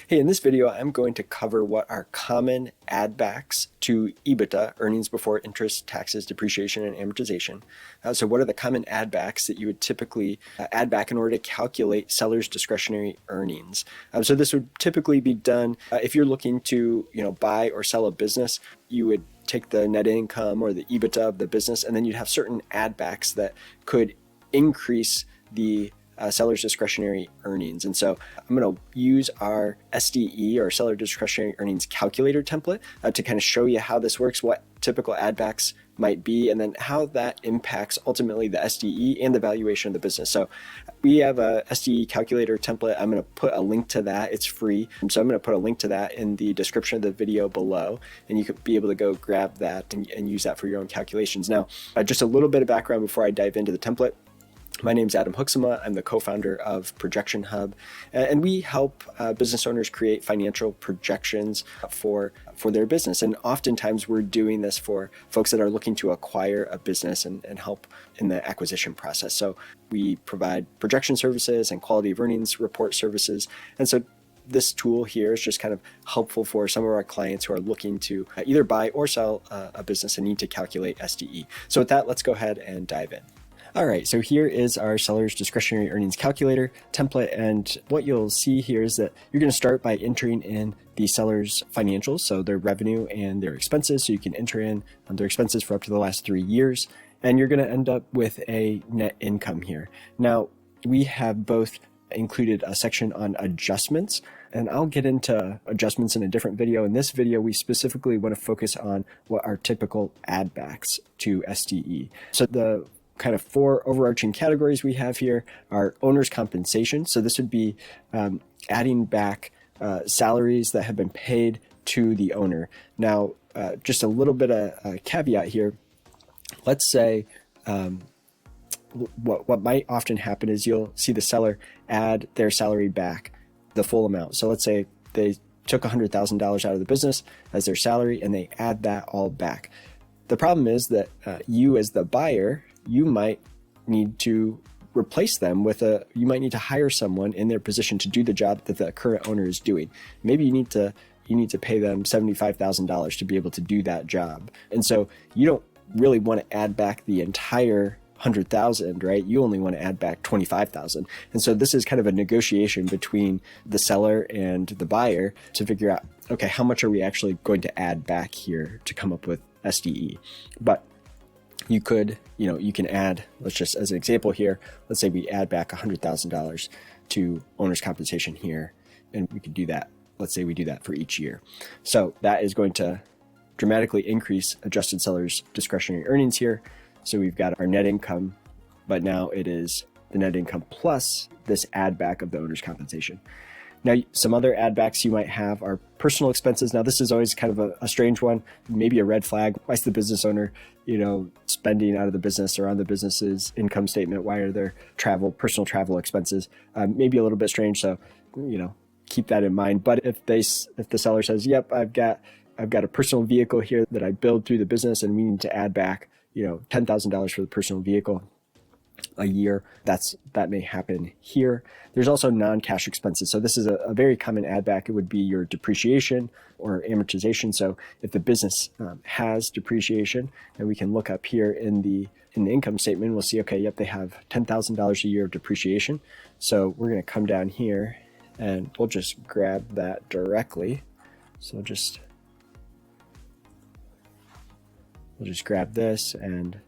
Hey, in this video, I'm going to cover what are common add backs to EBITDA, earnings before interest, taxes, depreciation, and amortization. So what are the common add backs that you would typically add back in order to calculate seller's discretionary earnings? So this would typically be done if you're looking to buy or sell a business. You would take the net income or the EBITDA of the business, and then you'd have certain add backs that could increase the seller's discretionary earnings. And so I'm going to use our SDE or Seller Discretionary Earnings Calculator template to kind of show you how this works, what typical add backs might be, and then how that impacts ultimately the SDE and the valuation of the business. So we have a SDE Calculator template. I'm going to put a link to that. It's free. So I'm going to put a link to that in the description of the video below, and you could be able to go grab that and use that for your own calculations. Now, just a little bit of background before I dive into the template. My name is Adam Huxema. I'm the co-founder of ProjectionHub, and we help business owners create financial projections for their business. And oftentimes we're doing this for folks that are looking to acquire a business and help in the acquisition process. So we provide projection services and quality of earnings report services. And so this tool here is just kind of helpful for some of our clients who are looking to either buy or sell a business and need to calculate SDE. So with that, let's go ahead and dive in. All right, so here is our Seller's Discretionary Earnings Calculator template, and what you'll see here is that you're going to start by entering in the seller's financials, so their revenue and their expenses, so you can enter in their expenses for up to the last 3 years, and you're going to end up with a net income here. Now, we have both included a section on adjustments, and I'll get into adjustments in a different video. In this video, we specifically want to focus on what are typical add backs to SDE. So the kind of 4 overarching categories we have here are owner's compensation. So this would be adding back salaries that have been paid to the owner. Now, just a little bit of a caveat here. Let's say what might often happen is you'll see the seller add their salary back the full amount. So let's say they took $100,000 out of the business as their salary and they add that all back. The problem is that you as the buyer, you might need to replace them with you might need to hire someone in their position to do the job that the current owner is doing. Maybe you need to pay them $75,000 to be able to do that job. And so you don't really want to add back the entire 100,000, right? You only want to add back 25,000. And so this is kind of a negotiation between the seller and the buyer to figure out, okay, how much are we actually going to add back here to come up with SDE? But you could, you can add, let's just as an example here, let's say we add back $100,000 to owner's compensation here, and we could do that. Let's say we do that for each year. So that is going to dramatically increase adjusted seller's discretionary earnings here. So we've got our net income, but now it is the net income plus this add back of the owner's compensation. Now, some other add backs you might have are personal expenses. Now, this is always kind of a strange one, maybe a red flag. Why is the business owner, spending out of the business or on the business's income statement? Why are there personal travel expenses? Maybe a little bit strange. So, keep that in mind. But if the seller says, "Yep, I've got a personal vehicle here that I build through the business, and we need to add back, $10,000 for the personal vehicle a year," that may happen here. There's also non-cash expenses. So this is a very common add back. It would be your depreciation or amortization. So if the business has depreciation, and we can look up here in the income statement, we'll see, okay, yep, they have $10,000 a year of depreciation. So we're going to come down here and we'll just grab that directly. So we'll just grab this and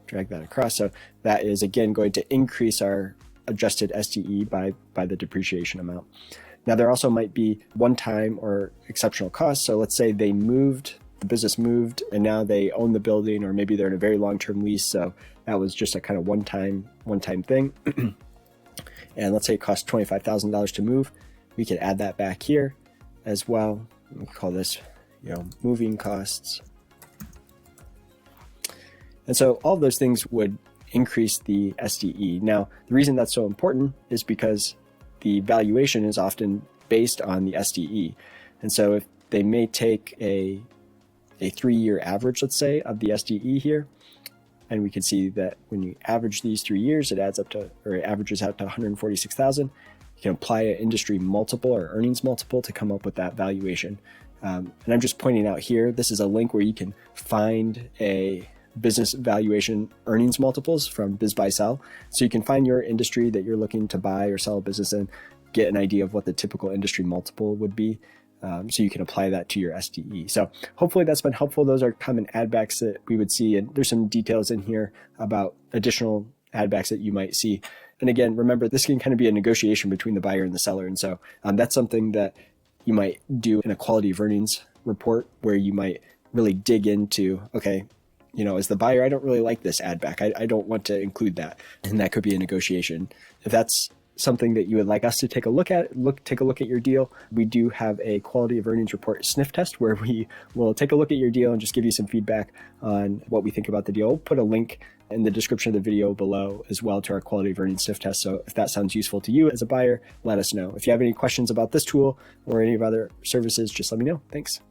drag that across. So that is, again, going to increase our adjusted SDE by the depreciation amount. Now, there also might be one-time or exceptional costs. So let's say the business moved, and now they own the building, or maybe they're in a very long-term lease. So that was just a kind of one-time thing. And let's say it cost $25,000 to move. We could add that back here as well. We call this, moving costs. And so all of those things would increase the SDE. Now, the reason that's so important is because the valuation is often based on the SDE. And so if they may take a 3-year average, let's say, of the SDE here, and we can see that when you average these 3 years, it averages out to 146,000. You You can apply an industry multiple or earnings multiple to come up with that valuation. And I'm just pointing out here, this is a link where you can find a business valuation earnings multiples from BizBuySell. So you can find your industry that you're looking to buy or sell a business in, get an idea of what the typical industry multiple would be. So you can apply that to your SDE. So hopefully that's been helpful. Those are common add backs that we would see. And there's some details in here about additional add backs that you might see. And again, remember, this can kind of be a negotiation between the buyer and the seller. And so that's something that you might do in a quality of earnings report, where you might really dig into, okay, as the buyer, I don't really like this add back. I don't want to include that. And that could be a negotiation. If that's something that you would like us to take a look at, take a look at your deal, we do have a quality of earnings report sniff test where we will take a look at your deal and just give you some feedback on what we think about the deal. We'll put a link in the description of the video below as well to our quality of earnings sniff test. So if that sounds useful to you as a buyer, let us know. If you have any questions about this tool or any of other services, just let me know. Thanks.